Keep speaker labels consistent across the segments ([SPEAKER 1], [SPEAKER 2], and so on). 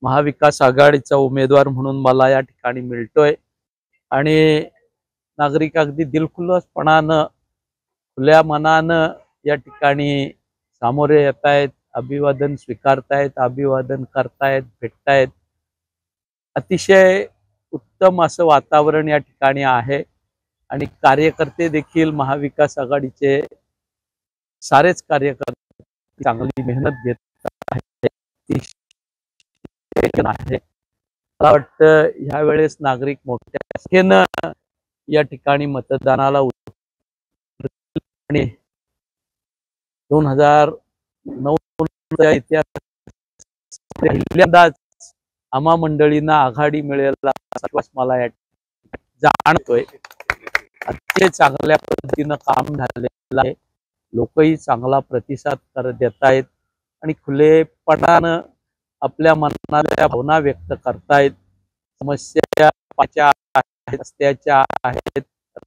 [SPEAKER 1] महाविकास आघाडीचा उमेदवार म्हणून मला या ठिकाणी मिळतोय आणि नागरिक अगदी दिलखुलासपणानं खुल्या मनानं या ठिकाणी सामोरे येत आहेत, अभिवादन स्वीकारतायत, अभिवादन करतायत, भेटतायत। अतिशय उत्तम असं वातावरण या ठिकाणी आहे आणि कार्यकर्ते देखील महाविकास आघाडीचे सारेच कार्यकर्ते चांगली मेहनत घेत आहेत। मला वाटतं ह्या वेळेस नागरिक मोठ्या संख्येनं या ठिकाणी मतदानाला आणि 2009 च्या इतिहास पहिल्यांदाच आम्हा मंडळींना आघाडी मिळेल असा विश्वास मला जाणतोय। अतिशय चांगल्या पद्धतीनं काम झालेलं आहे, लोकही चांगला प्रतिसाद देत आहेत आणि खुलेपणानं आपल्या मनातल्या भावना व्यक्त करतायत। समस्या पाच्या आहेत, रस्त्याच्या आहेत,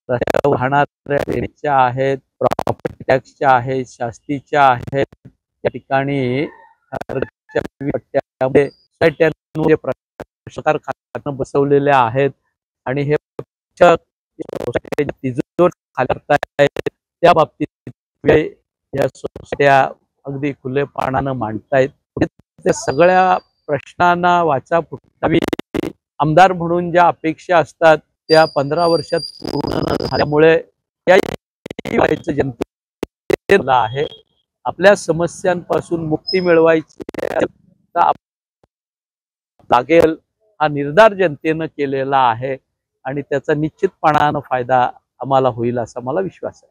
[SPEAKER 1] रस्त्यावर वाहणाऱ्या ट्रेनच्या आहेत, प्रॉपर्टी टॅक्सच्या आहेत, शास्तीच्या आहेत। या ठिकाणी प्रशासक खात्यानं बसवलेले आहेत आणि हे तिजोर त्या बाबतीत या सोसायट्या अगदी खुलेपणानं मांडतायत। त्या सगळ्या प्रश्नांना वाचा फुटावी, आमदार म्हणून ज्या अपेक्षा असतात त्या 15 वर्षात पूर्ण न झाल्यामुळे जनतेला आहे आपल्या समस्यांपासून मुक्ती मिळवायची लागेल हा निर्धार जनतेनं केलेला आहे आणि त्याचा निश्चितपणानं फायदा आम्हाला होईल असा मला विश्वास आहे।